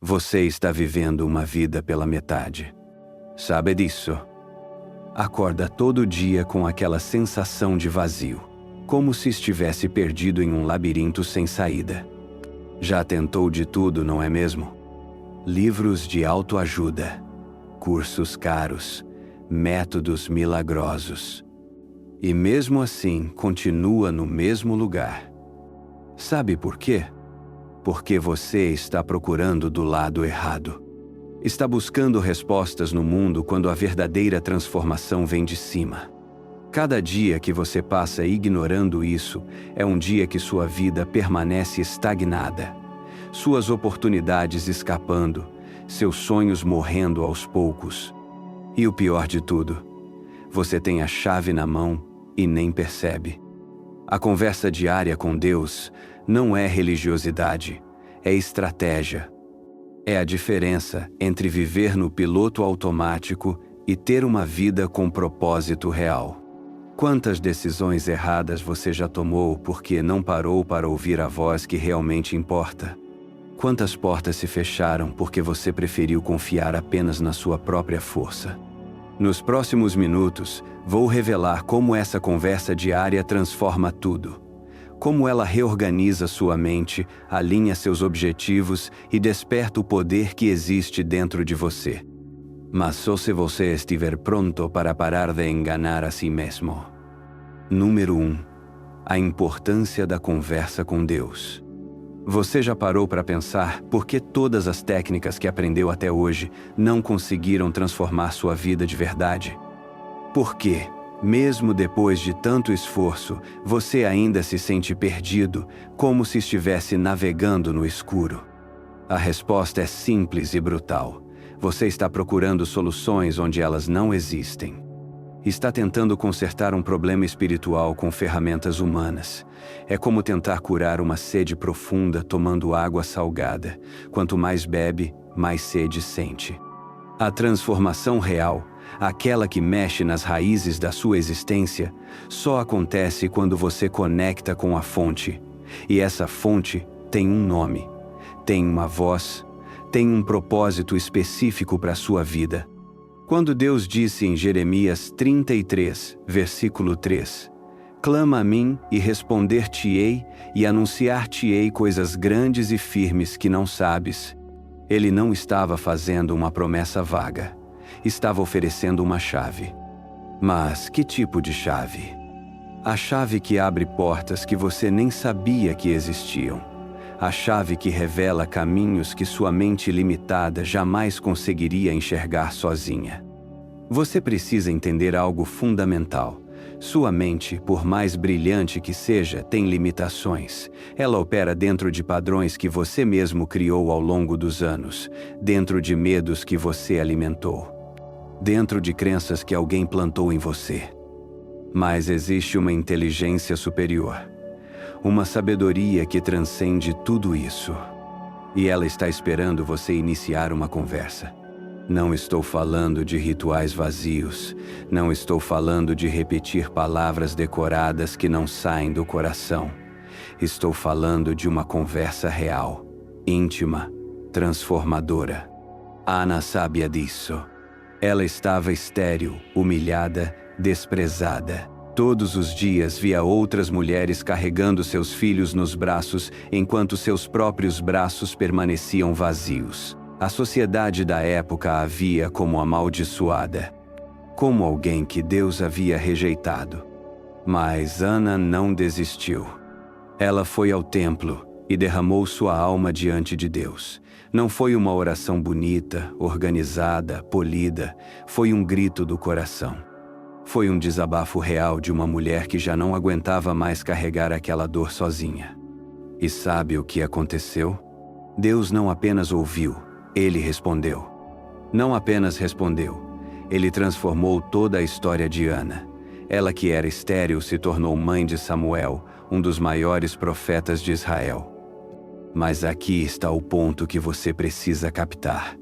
Você está vivendo uma vida pela metade. Sabe disso? Acorda todo dia com aquela sensação de vazio, como se estivesse perdido em um labirinto sem saída. Já tentou de tudo, não é mesmo? Livros de autoajuda, cursos caros, métodos milagrosos. E mesmo assim, continua no mesmo lugar. Sabe por quê? Porque você está procurando do lado errado. Está buscando respostas no mundo quando a verdadeira transformação vem de cima. Cada dia que você passa ignorando isso é um dia que sua vida permanece estagnada. Suas oportunidades escapando, seus sonhos morrendo aos poucos. E o pior de tudo, você tem a chave na mão e nem percebe. A conversa diária com Deus não é religiosidade, é estratégia. É a diferença entre viver no piloto automático e ter uma vida com propósito real. Quantas decisões erradas você já tomou porque não parou para ouvir a voz que realmente importa? Quantas portas se fecharam porque você preferiu confiar apenas na sua própria força? Nos próximos minutos, vou revelar como essa conversa diária transforma tudo. Como ela reorganiza sua mente, alinha seus objetivos e desperta o poder que existe dentro de você. Mas só se você estiver pronto para parar de enganar a si mesmo. Número 1. A importância da conversa com Deus. Você já parou para pensar por que todas as técnicas que aprendeu até hoje não conseguiram transformar sua vida de verdade? Por quê? Mesmo depois de tanto esforço, você ainda se sente perdido, como se estivesse navegando no escuro. A resposta é simples e brutal. Você está procurando soluções onde elas não existem. Está tentando consertar um problema espiritual com ferramentas humanas. É como tentar curar uma sede profunda tomando água salgada. Quanto mais bebe, mais sede sente. A transformação real, aquela que mexe nas raízes da sua existência, só acontece quando você conecta com a fonte. E essa fonte tem um nome, tem uma voz, tem um propósito específico para a sua vida. Quando Deus disse em Jeremias 33, versículo 3, «Clama a mim e responder-te-ei e anunciar-te-ei coisas grandes e firmes que não sabes», Ele não estava fazendo uma promessa vaga. Estava oferecendo uma chave. Mas que tipo de chave? A chave que abre portas que você nem sabia que existiam. A chave que revela caminhos que sua mente limitada jamais conseguiria enxergar sozinha. Você precisa entender algo fundamental. Sua mente, por mais brilhante que seja, tem limitações. Ela opera dentro de padrões que você mesmo criou ao longo dos anos, dentro de medos que você alimentou, dentro de crenças que alguém plantou em você. Mas existe uma inteligência superior, uma sabedoria que transcende tudo isso. E ela está esperando você iniciar uma conversa. Não estou falando de rituais vazios. Não estou falando de repetir palavras decoradas que não saem do coração. Estou falando de uma conversa real, íntima, transformadora. Ana sabia disso. Ela estava estéril, humilhada, desprezada. Todos os dias via outras mulheres carregando seus filhos nos braços, enquanto seus próprios braços permaneciam vazios. A sociedade da época a via como amaldiçoada, como alguém que Deus havia rejeitado. Mas Ana não desistiu. Ela foi ao templo e derramou sua alma diante de Deus. Não foi uma oração bonita, organizada, polida, foi um grito do coração. Foi um desabafo real de uma mulher que já não aguentava mais carregar aquela dor sozinha. E sabe o que aconteceu? Deus não apenas ouviu, Ele respondeu. Não apenas respondeu, Ele transformou toda a história de Ana. Ela que era estéril se tornou mãe de Samuel, um dos maiores profetas de Israel. Mas aqui está o ponto que você precisa captar.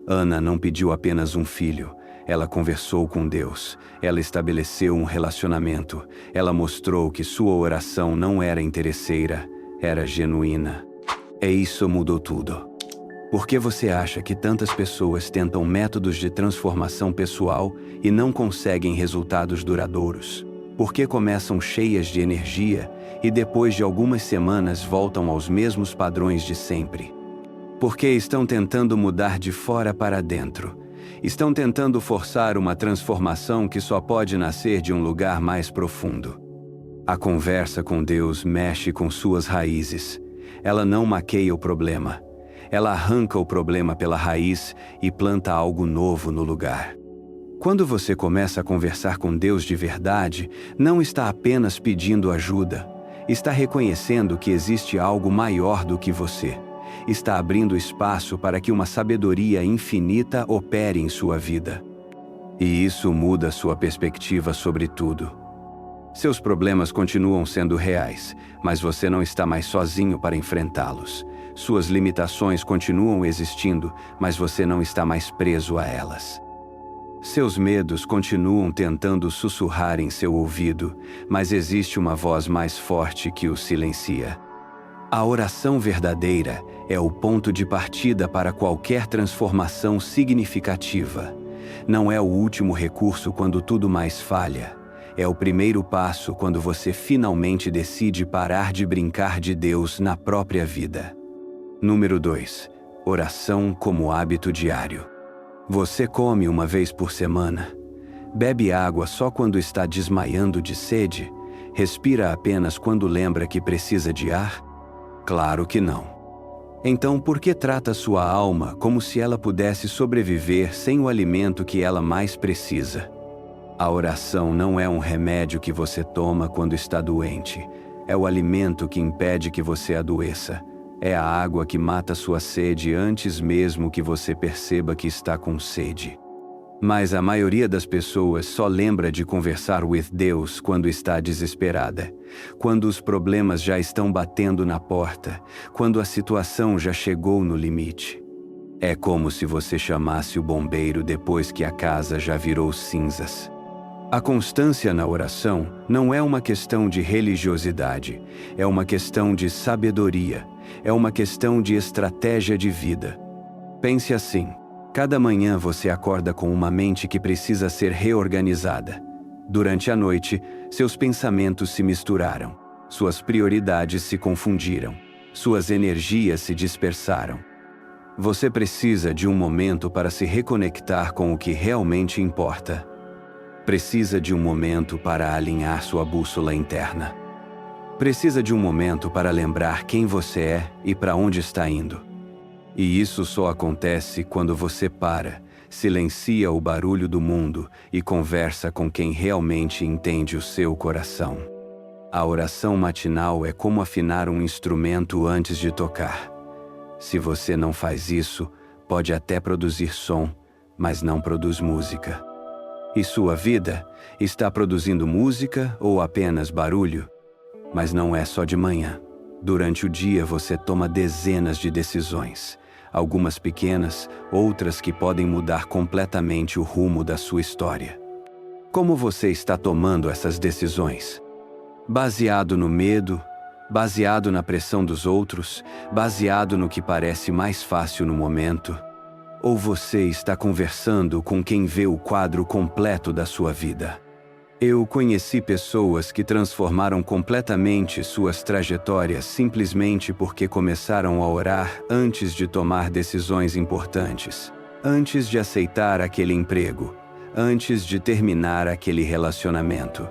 Ana não pediu apenas um filho. Ela conversou com Deus. Ela estabeleceu um relacionamento. Ela mostrou que sua oração não era interesseira, era genuína. E isso mudou tudo. Por que você acha que tantas pessoas tentam métodos de transformação pessoal e não conseguem resultados duradouros? Por que começam cheias de energia e depois de algumas semanas voltam aos mesmos padrões de sempre? Porque estão tentando mudar de fora para dentro. Estão tentando forçar uma transformação que só pode nascer de um lugar mais profundo. A conversa com Deus mexe com suas raízes. Ela não maqueia o problema. Ela arranca o problema pela raiz e planta algo novo no lugar. Quando você começa a conversar com Deus de verdade, não está apenas pedindo ajuda. Está reconhecendo que existe algo maior do que você. Está abrindo espaço para que uma sabedoria infinita opere em sua vida. E isso muda sua perspectiva sobre tudo. Seus problemas continuam sendo reais, mas você não está mais sozinho para enfrentá-los. Suas limitações continuam existindo, mas você não está mais preso a elas. Seus medos continuam tentando sussurrar em seu ouvido, mas existe uma voz mais forte que os silencia. A oração verdadeira é o ponto de partida para qualquer transformação significativa. Não é o último recurso quando tudo mais falha. É o primeiro passo quando você finalmente decide parar de brincar de Deus na própria vida. Número 2. Oração como hábito diário. Você come uma vez por semana? Bebe água só quando está desmaiando de sede? Respira apenas quando lembra que precisa de ar? Claro que não. Então, por que trata sua alma como se ela pudesse sobreviver sem o alimento que ela mais precisa? A oração não é um remédio que você toma quando está doente. É o alimento que impede que você adoeça. É a água que mata sua sede antes mesmo que você perceba que está com sede. Mas a maioria das pessoas só lembra de conversar with Deus quando está desesperada, quando os problemas já estão batendo na porta, quando a situação já chegou no limite. É como se você chamasse o bombeiro depois que a casa já virou cinzas. A constância na oração não é uma questão de religiosidade, é uma questão de sabedoria, é uma questão de estratégia de vida. Pense assim: cada manhã você acorda com uma mente que precisa ser reorganizada. Durante a noite, seus pensamentos se misturaram, suas prioridades se confundiram, suas energias se dispersaram. Você precisa de um momento para se reconectar com o que realmente importa. Precisa de um momento para alinhar sua bússola interna. Precisa de um momento para lembrar quem você é e para onde está indo. E isso só acontece quando você para, silencia o barulho do mundo e conversa com quem realmente entende o seu coração. A oração matinal é como afinar um instrumento antes de tocar. Se você não faz isso, pode até produzir som, mas não produz música. E sua vida está produzindo música ou apenas barulho? Mas não é só de manhã. Durante o dia você toma dezenas de decisões. Algumas pequenas, outras que podem mudar completamente o rumo da sua história. Como você está tomando essas decisões? Baseado no medo? Baseado na pressão dos outros? Baseado no que parece mais fácil no momento? Ou você está conversando com quem vê o quadro completo da sua vida? Eu conheci pessoas que transformaram completamente suas trajetórias simplesmente porque começaram a orar antes de tomar decisões importantes, antes de aceitar aquele emprego, antes de terminar aquele relacionamento,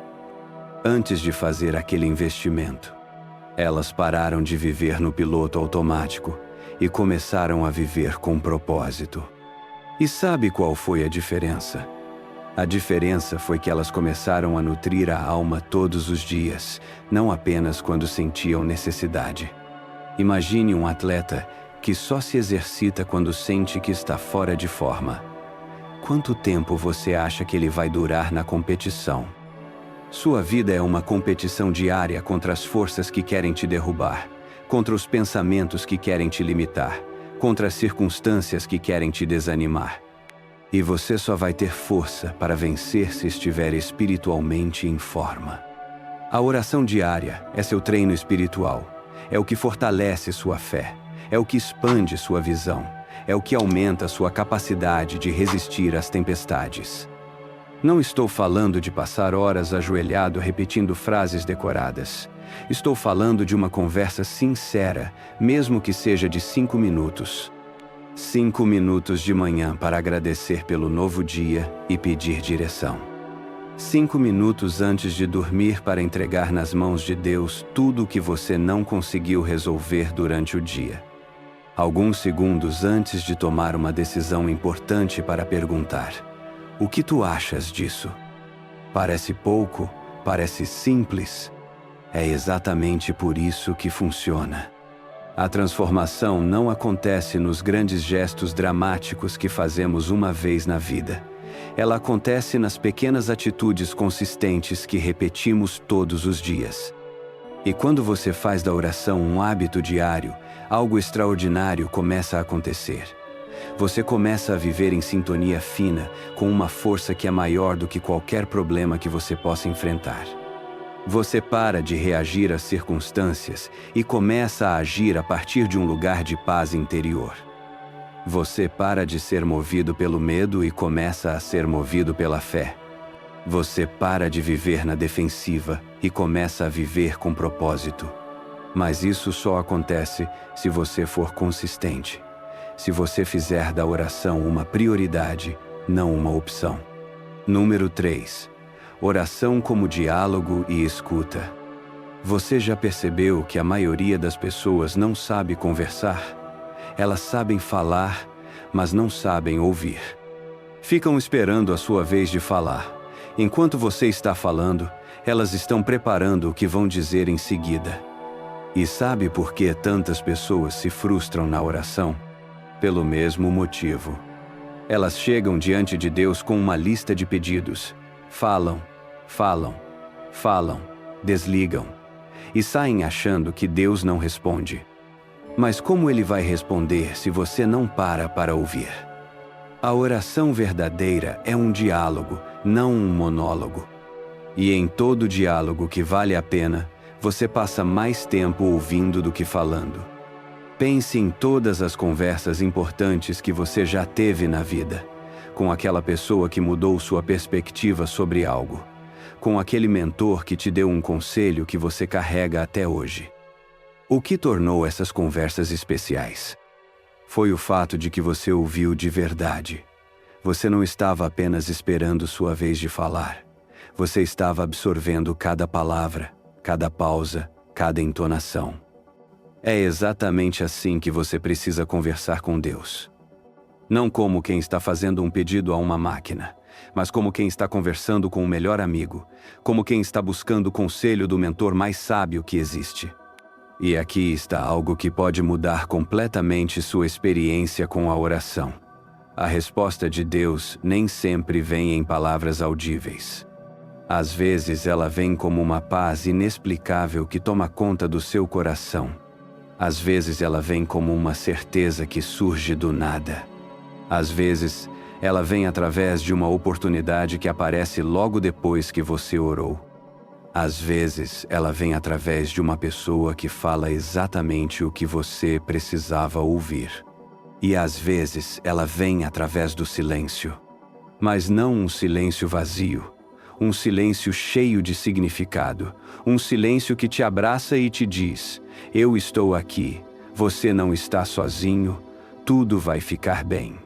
antes de fazer aquele investimento. Elas pararam de viver no piloto automático e começaram a viver com propósito. E sabe qual foi a diferença? A diferença foi que elas começaram a nutrir a alma todos os dias, não apenas quando sentiam necessidade. Imagine um atleta que só se exercita quando sente que está fora de forma. Quanto tempo você acha que ele vai durar na competição? Sua vida é uma competição diária contra as forças que querem te derrubar, contra os pensamentos que querem te limitar, contra as circunstâncias que querem te desanimar. E você só vai ter força para vencer se estiver espiritualmente em forma. A oração diária é seu treino espiritual, é o que fortalece sua fé, é o que expande sua visão, é o que aumenta sua capacidade de resistir às tempestades. Não estou falando de passar horas ajoelhado repetindo frases decoradas. Estou falando de uma conversa sincera, mesmo que seja de 5 minutos. 5 minutos de manhã para agradecer pelo novo dia e pedir direção. 5 minutos antes de dormir para entregar nas mãos de Deus tudo o que você não conseguiu resolver durante o dia. Alguns segundos antes de tomar uma decisão importante para perguntar: o que tu achas disso? Parece pouco, parece simples. É exatamente por isso que funciona. A transformação não acontece nos grandes gestos dramáticos que fazemos uma vez na vida. Ela acontece nas pequenas atitudes consistentes que repetimos todos os dias. E quando você faz da oração um hábito diário, algo extraordinário começa a acontecer. Você começa a viver em sintonia fina, com uma força que é maior do que qualquer problema que você possa enfrentar. Você para de reagir às circunstâncias e começa a agir a partir de um lugar de paz interior. Você para de ser movido pelo medo e começa a ser movido pela fé. Você para de viver na defensiva e começa a viver com propósito. Mas isso só acontece se você for consistente. Se você fizer da oração uma prioridade, não uma opção. Número 3. Oração como diálogo e escuta. Você já percebeu que a maioria das pessoas não sabe conversar? Elas sabem falar, mas não sabem ouvir. Ficam esperando a sua vez de falar. Enquanto você está falando, elas estão preparando o que vão dizer em seguida. E sabe por que tantas pessoas se frustram na oração? Pelo mesmo motivo. Elas chegam diante de Deus com uma lista de pedidos. Falam, desligam. E saem achando que Deus não responde. Mas como Ele vai responder se você não para ouvir? A oração verdadeira é um diálogo, não um monólogo. E em todo diálogo que vale a pena, você passa mais tempo ouvindo do que falando. Pense em todas as conversas importantes que você já teve na vida, com aquela pessoa que mudou sua perspectiva sobre algo, com aquele mentor que te deu um conselho que você carrega até hoje. O que tornou essas conversas especiais? Foi o fato de que você ouviu de verdade. Você não estava apenas esperando sua vez de falar. Você estava absorvendo cada palavra, cada pausa, cada entonação. É exatamente assim que você precisa conversar com Deus. Não como quem está fazendo um pedido a uma máquina, mas como quem está conversando com o melhor amigo, como quem está buscando o conselho do mentor mais sábio que existe. E aqui está algo que pode mudar completamente sua experiência com a oração. A resposta de Deus nem sempre vem em palavras audíveis. Às vezes ela vem como uma paz inexplicável que toma conta do seu coração. Às vezes ela vem como uma certeza que surge do nada. Às vezes ela vem através de uma oportunidade que aparece logo depois que você orou. Às vezes, ela vem através de uma pessoa que fala exatamente o que você precisava ouvir. E às vezes, ela vem através do silêncio. Mas não um silêncio vazio. Um silêncio cheio de significado. Um silêncio que te abraça e te diz: eu estou aqui. Você não está sozinho. Tudo vai ficar bem.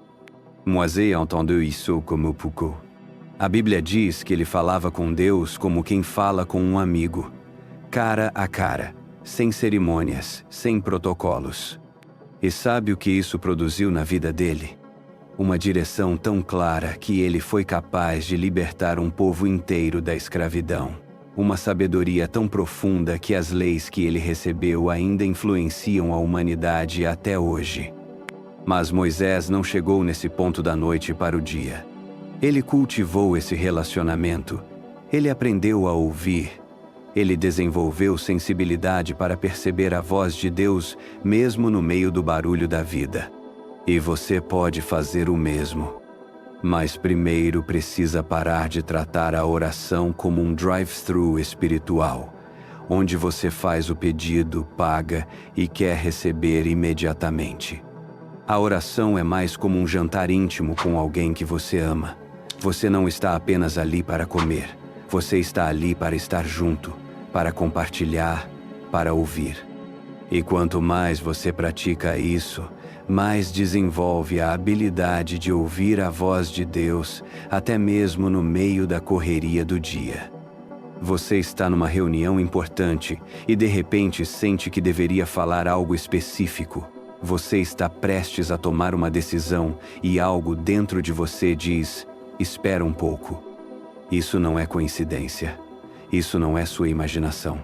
Moisés entendeu isso como pouco. A Bíblia diz que ele falava com Deus como quem fala com um amigo, cara a cara, sem cerimônias, sem protocolos. E sabe o que isso produziu na vida dele? Uma direção tão clara que ele foi capaz de libertar um povo inteiro da escravidão. Uma sabedoria tão profunda que as leis que ele recebeu ainda influenciam a humanidade até hoje. Mas Moisés não chegou nesse ponto da noite para o dia. Ele cultivou esse relacionamento, ele aprendeu a ouvir, ele desenvolveu sensibilidade para perceber a voz de Deus mesmo no meio do barulho da vida. E você pode fazer o mesmo. Mas primeiro precisa parar de tratar a oração como um drive-thru espiritual, onde você faz o pedido, paga e quer receber imediatamente. A oração é mais como um jantar íntimo com alguém que você ama. Você não está apenas ali para comer. Você está ali para estar junto, para compartilhar, para ouvir. E quanto mais você pratica isso, mais desenvolve a habilidade de ouvir a voz de Deus, até mesmo no meio da correria do dia. Você está numa reunião importante e de repente sente que deveria falar algo específico. Você está prestes a tomar uma decisão e algo dentro de você diz: espera um pouco. Isso não é coincidência. Isso não é sua imaginação.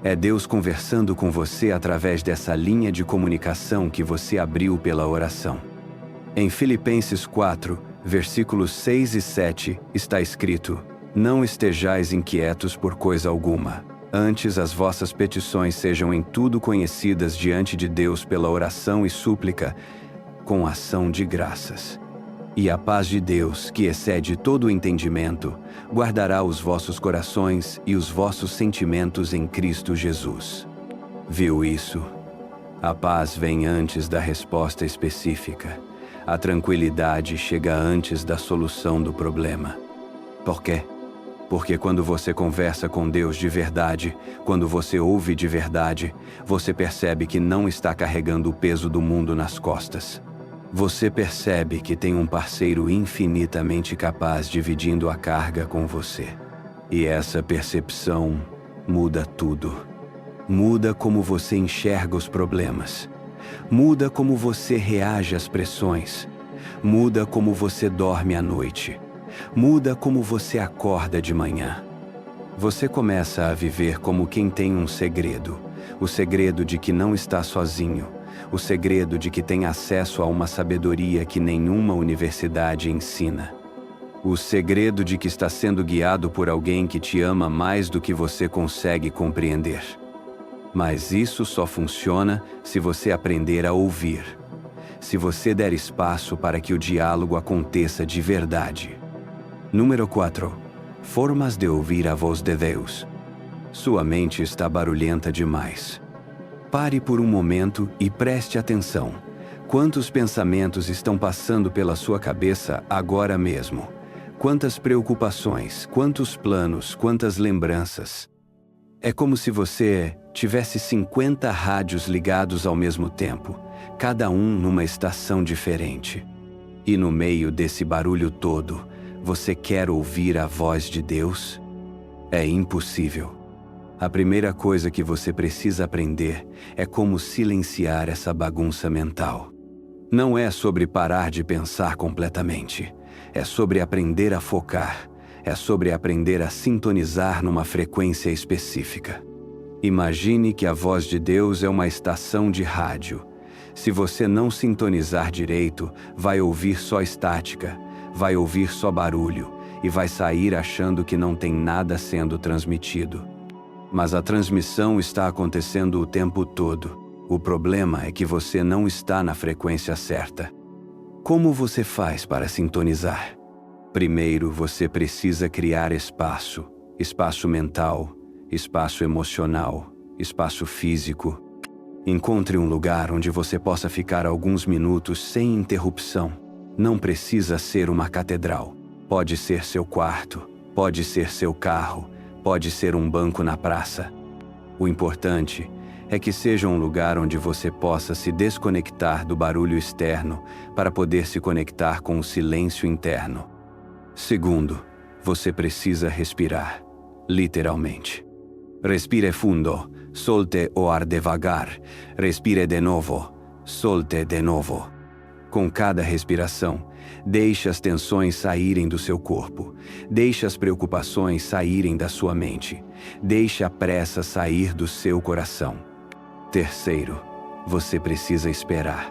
É Deus conversando com você através dessa linha de comunicação que você abriu pela oração. Em Filipenses 4, versículos 6 e 7, está escrito: não estejais inquietos por coisa alguma. Antes as vossas petições sejam em tudo conhecidas diante de Deus pela oração e súplica, com ação de graças. E a paz de Deus, que excede todo o entendimento, guardará os vossos corações e os vossos sentimentos em Cristo Jesus. Viu isso? A paz vem antes da resposta específica. A tranquilidade chega antes da solução do problema. Por quê? Porque quando você conversa com Deus de verdade, quando você ouve de verdade, você percebe que não está carregando o peso do mundo nas costas. Você percebe que tem um parceiro infinitamente capaz dividindo a carga com você. E essa percepção muda tudo. Muda como você enxerga os problemas. Muda como você reage às pressões. Muda como você dorme à noite. Muda como você acorda de manhã. Você começa a viver como quem tem um segredo. O segredo de que não está sozinho. O segredo de que tem acesso a uma sabedoria que nenhuma universidade ensina. O segredo de que está sendo guiado por alguém que te ama mais do que você consegue compreender. Mas isso só funciona se você aprender a ouvir. Se você der espaço para que o diálogo aconteça de verdade. Número 4. Formas de ouvir a voz de Deus. Sua mente está barulhenta demais. Pare por um momento e preste atenção. Quantos pensamentos estão passando pela sua cabeça agora mesmo? Quantas preocupações, quantos planos, quantas lembranças. É como se você tivesse 50 rádios ligados ao mesmo tempo, cada um numa estação diferente. E no meio desse barulho todo, você quer ouvir a voz de Deus? É impossível. A primeira coisa que você precisa aprender é como silenciar essa bagunça mental. Não é sobre parar de pensar completamente. É sobre aprender a focar. É sobre aprender a sintonizar numa frequência específica. Imagine que a voz de Deus é uma estação de rádio. Se você não sintonizar direito, vai ouvir só estática, vai ouvir só barulho e vai sair achando que não tem nada sendo transmitido. Mas a transmissão está acontecendo o tempo todo. O problema é que você não está na frequência certa. Como você faz para sintonizar? Primeiro, você precisa criar espaço. Espaço mental, espaço emocional, espaço físico. Encontre um lugar onde você possa ficar alguns minutos sem interrupção. Não precisa ser uma catedral. Pode ser seu quarto, pode ser seu carro, pode ser um banco na praça. O importante é que seja um lugar onde você possa se desconectar do barulho externo para poder se conectar com o silêncio interno. Segundo, você precisa respirar, literalmente. Respire fundo, solte o ar devagar, respire de novo, solte de novo. Com cada respiração, deixe as tensões saírem do seu corpo. Deixe as preocupações saírem da sua mente. Deixe a pressa sair do seu coração. Terceiro, você precisa esperar.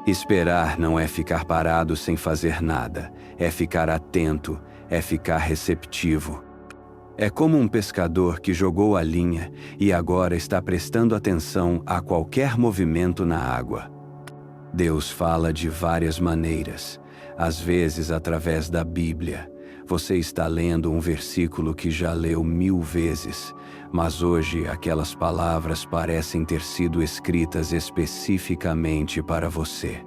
Esperar não é ficar parado sem fazer nada. É ficar atento, é ficar receptivo. É como um pescador que jogou a linha e agora está prestando atenção a qualquer movimento na água. Deus fala de várias maneiras, às vezes através da Bíblia. Você está lendo um versículo que já leu 1000 vezes, mas hoje aquelas palavras parecem ter sido escritas especificamente para você.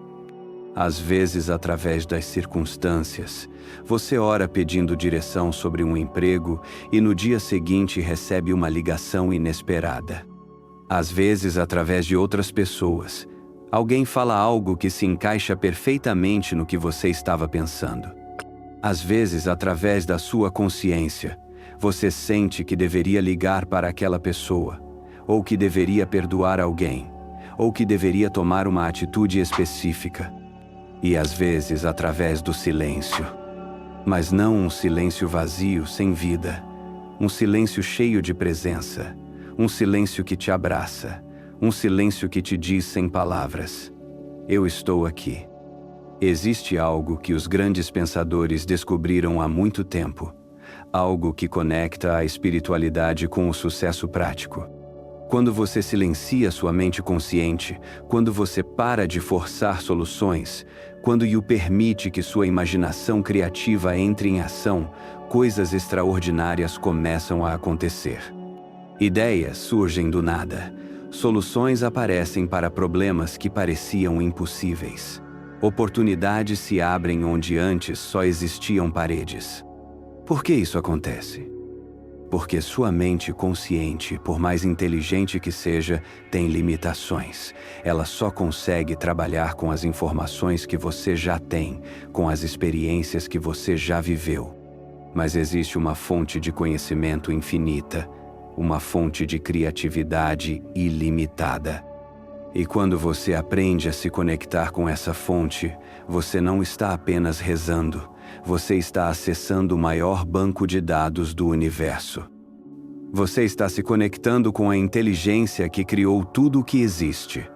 Às vezes, através das circunstâncias, você ora pedindo direção sobre um emprego e no dia seguinte recebe uma ligação inesperada. Às vezes, através de outras pessoas, alguém fala algo que se encaixa perfeitamente no que você estava pensando. Às vezes, através da sua consciência, você sente que deveria ligar para aquela pessoa, ou que deveria perdoar alguém, ou que deveria tomar uma atitude específica. E às vezes através do silêncio. Mas não um silêncio vazio, sem vida. Um silêncio cheio de presença. Um silêncio que te abraça. Um silêncio que te diz sem palavras: eu estou aqui. Existe algo que os grandes pensadores descobriram há muito tempo. Algo que conecta a espiritualidade com o sucesso prático. Quando você silencia sua mente consciente, quando você para de forçar soluções, quando o permite que sua imaginação criativa entre em ação, coisas extraordinárias começam a acontecer. Ideias surgem do nada. Soluções aparecem para problemas que pareciam impossíveis. Oportunidades se abrem onde antes só existiam paredes. Por que isso acontece? Porque sua mente consciente, por mais inteligente que seja, tem limitações. Ela só consegue trabalhar com as informações que você já tem, com as experiências que você já viveu. Mas existe uma fonte de conhecimento infinita, uma fonte de criatividade ilimitada. E quando você aprende a se conectar com essa fonte, você não está apenas rezando. Você está acessando o maior banco de dados do universo. Você está se conectando com a inteligência que criou tudo o que existe.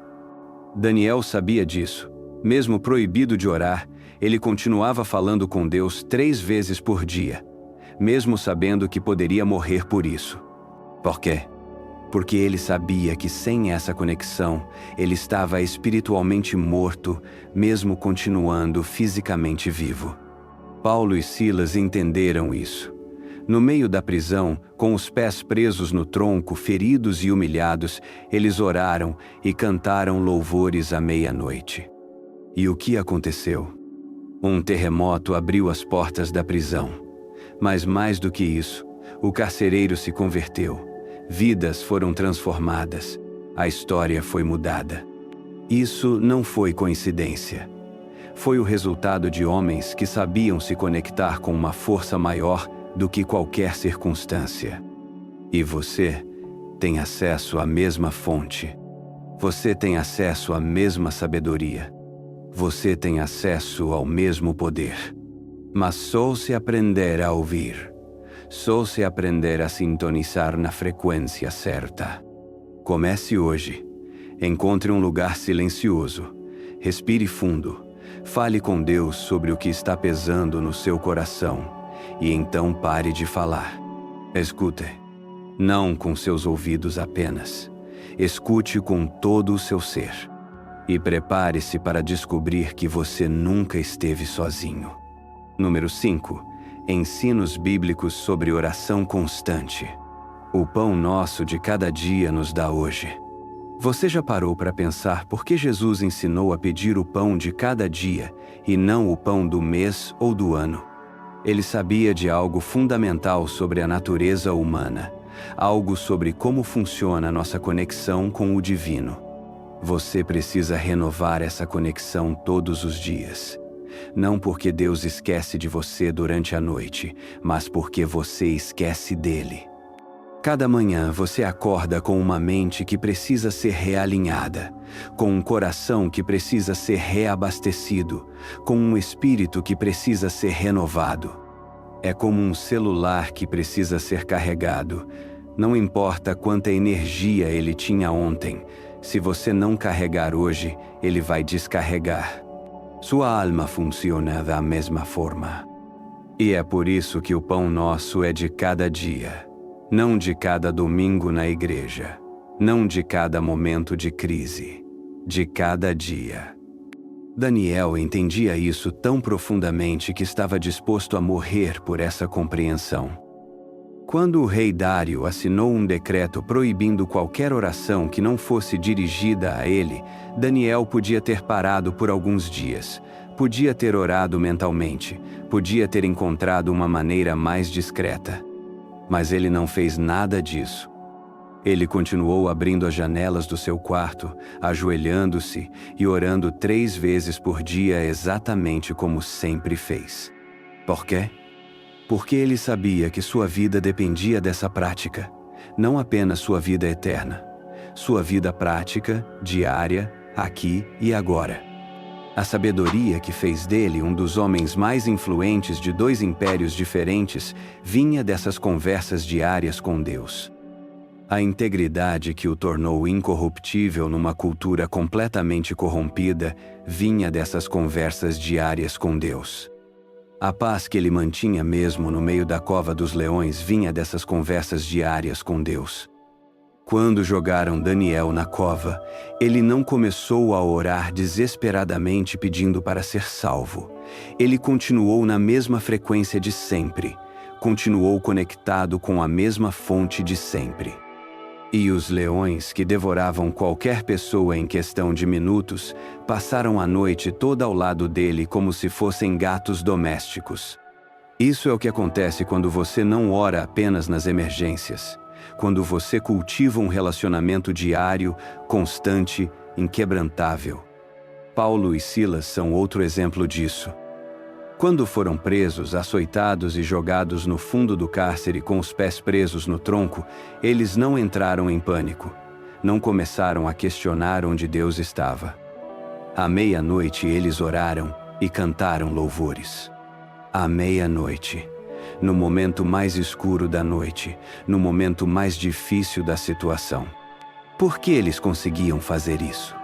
Daniel sabia disso. Mesmo proibido de orar, ele continuava falando com Deus 3 vezes por dia, mesmo sabendo que poderia morrer por isso. Por quê? Porque ele sabia que sem essa conexão, ele estava espiritualmente morto, mesmo continuando fisicamente vivo. Paulo e Silas entenderam isso. No meio da prisão, com os pés presos no tronco, feridos e humilhados, eles oraram e cantaram louvores à meia-noite. E o que aconteceu? Um terremoto abriu as portas da prisão. Mas mais do que isso, o carcereiro se converteu. Vidas foram transformadas. A história foi mudada. Isso não foi coincidência. Foi o resultado de homens que sabiam se conectar com uma força maior do que qualquer circunstância. E você tem acesso à mesma fonte. Você tem acesso à mesma sabedoria. Você tem acesso ao mesmo poder. Mas só se aprender a ouvir. Só se aprender a sintonizar na frequência certa. Comece hoje. Encontre um lugar silencioso. Respire fundo. Fale com Deus sobre o que está pesando no seu coração. E então pare de falar. Escute. Não com seus ouvidos apenas. Escute com todo o seu ser. E prepare-se para descobrir que você nunca esteve sozinho. Número 5. Ensinos bíblicos sobre oração constante. O pão nosso de cada dia nos dá hoje. Você já parou para pensar por que Jesus ensinou a pedir o pão de cada dia e não o pão do mês ou do ano? Ele sabia de algo fundamental sobre a natureza humana, algo sobre como funciona a nossa conexão com o divino. Você precisa renovar essa conexão todos os dias. Não porque Deus esquece de você durante a noite, mas porque você esquece dele. Cada manhã você acorda com uma mente que precisa ser realinhada, com um coração que precisa ser reabastecido, com um espírito que precisa ser renovado. É como um celular que precisa ser carregado. Não importa quanta energia ele tinha ontem, se você não carregar hoje, ele vai descarregar. Sua alma funciona da mesma forma. E é por isso que o pão nosso é de cada dia. Não de cada domingo na igreja, não de cada momento de crise, de cada dia. Daniel entendia isso tão profundamente que estava disposto a morrer por essa compreensão. Quando o rei Dário assinou um decreto proibindo qualquer oração que não fosse dirigida a ele, Daniel podia ter parado por alguns dias, Podia ter orado mentalmente, podia ter encontrado uma maneira mais discreta. Mas ele não fez nada disso. Ele continuou abrindo as janelas do seu quarto, ajoelhando-se e orando 3 vezes por dia exatamente como sempre fez. Por quê? Porque ele sabia que sua vida dependia dessa prática, não apenas sua vida eterna, sua vida prática, diária, aqui e agora. A sabedoria que fez dele um dos homens mais influentes de 2 impérios diferentes vinha dessas conversas diárias com Deus. A integridade que o tornou incorruptível numa cultura completamente corrompida vinha dessas conversas diárias com Deus. A paz que ele mantinha mesmo no meio da cova dos leões vinha dessas conversas diárias com Deus. Quando jogaram Daniel na cova, ele não começou a orar desesperadamente pedindo para ser salvo. Ele continuou na mesma frequência de sempre, continuou conectado com a mesma fonte de sempre. E os leões, que devoravam qualquer pessoa em questão de minutos, passaram a noite toda ao lado dele como se fossem gatos domésticos. Isso é o que acontece quando você não ora apenas nas emergências, quando você cultiva um relacionamento diário, constante, inquebrantável. Paulo e Silas são outro exemplo disso. Quando foram presos, açoitados e jogados no fundo do cárcere com os pés presos no tronco, eles não entraram em pânico. Não começaram a questionar onde Deus estava. À meia-noite eles oraram e cantaram louvores. À meia-noite, no momento mais escuro da noite, no momento mais difícil da situação. Por que eles conseguiam fazer isso?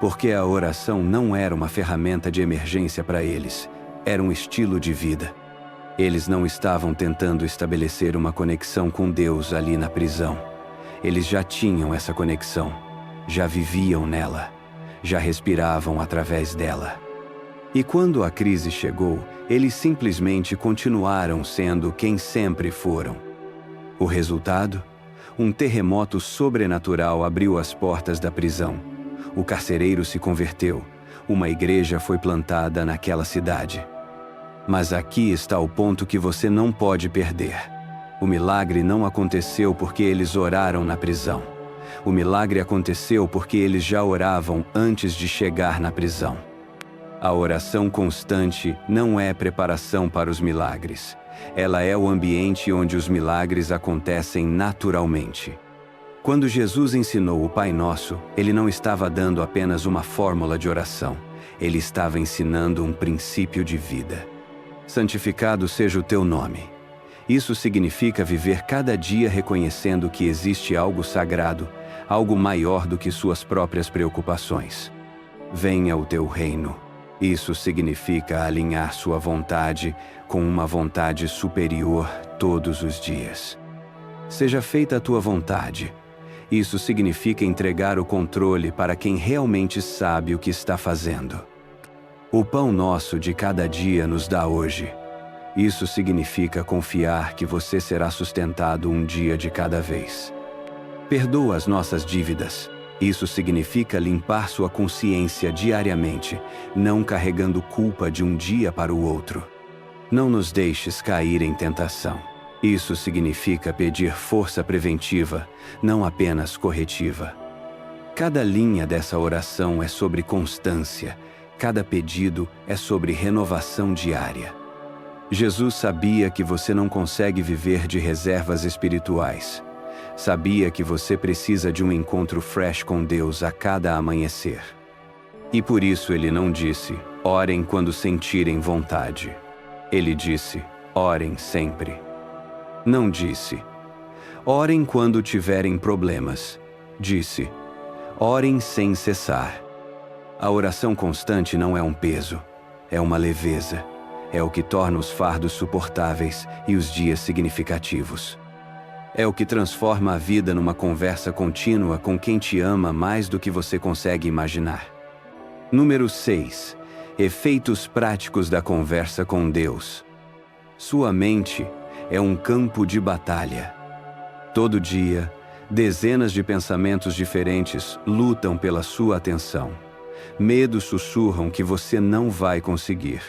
Porque a oração não era uma ferramenta de emergência para eles. Era um estilo de vida. Eles não estavam tentando estabelecer uma conexão com Deus ali na prisão. Eles já tinham essa conexão, já viviam nela, já respiravam através dela. E quando a crise chegou, eles simplesmente continuaram sendo quem sempre foram. O resultado? Um terremoto sobrenatural abriu as portas da prisão. O carcereiro se converteu. Uma igreja foi plantada naquela cidade. Mas aqui está o ponto que você não pode perder. O milagre não aconteceu porque eles oraram na prisão. O milagre aconteceu porque eles já oravam antes de chegar na prisão. A oração constante não é preparação para os milagres. Ela é o ambiente onde os milagres acontecem naturalmente. Quando Jesus ensinou o Pai Nosso, ele não estava dando apenas uma fórmula de oração. Ele estava ensinando um princípio de vida. Santificado seja o teu nome. Isso significa viver cada dia reconhecendo que existe algo sagrado, algo maior do que suas próprias preocupações. Venha o teu reino. Isso significa alinhar sua vontade com uma vontade superior todos os dias. Seja feita a tua vontade. Isso significa entregar o controle para quem realmente sabe o que está fazendo. O pão nosso de cada dia nos dá hoje. Isso significa confiar que você será sustentado um dia de cada vez. Perdoa as nossas dívidas. Isso significa limpar sua consciência diariamente, não carregando culpa de um dia para o outro. Não nos deixes cair em tentação. Isso significa pedir força preventiva, não apenas corretiva. Cada linha dessa oração é sobre constância. Cada pedido é sobre renovação diária. Jesus sabia que você não consegue viver de reservas espirituais. Sabia que você precisa de um encontro fresh com Deus a cada amanhecer. E por isso ele não disse, orem quando sentirem vontade. Ele disse, orem sempre. Não disse, orem quando tiverem problemas. Disse, orem sem cessar. A oração constante não é um peso, é uma leveza. É o que torna os fardos suportáveis e os dias significativos. É o que transforma a vida numa conversa contínua com quem te ama mais do que você consegue imaginar. Número 6. Efeitos práticos da conversa com Deus. Sua mente é um campo de batalha. Todo dia, dezenas de pensamentos diferentes lutam pela sua atenção. Medos sussurram que você não vai conseguir.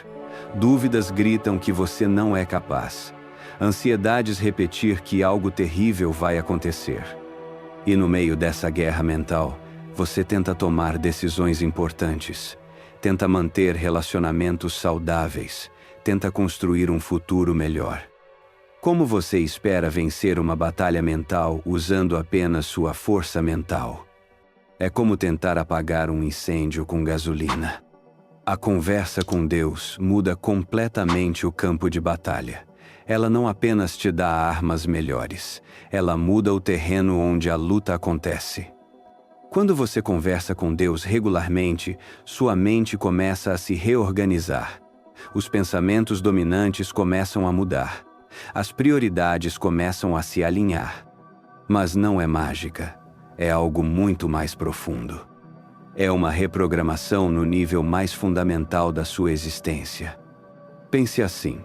Dúvidas gritam que você não é capaz. Ansiedades repetir que algo terrível vai acontecer. E no meio dessa guerra mental, você tenta tomar decisões importantes. Tenta manter relacionamentos saudáveis. Tenta construir um futuro melhor. Como você espera vencer uma batalha mental usando apenas sua força mental? É como tentar apagar um incêndio com gasolina. A conversa com Deus muda completamente o campo de batalha. Ela não apenas te dá armas melhores, ela muda o terreno onde a luta acontece. Quando você conversa com Deus regularmente, sua mente começa a se reorganizar. Os pensamentos dominantes começam a mudar. As prioridades começam a se alinhar. Mas não é mágica. É algo muito mais profundo. É uma reprogramação no nível mais fundamental da sua existência. Pense assim.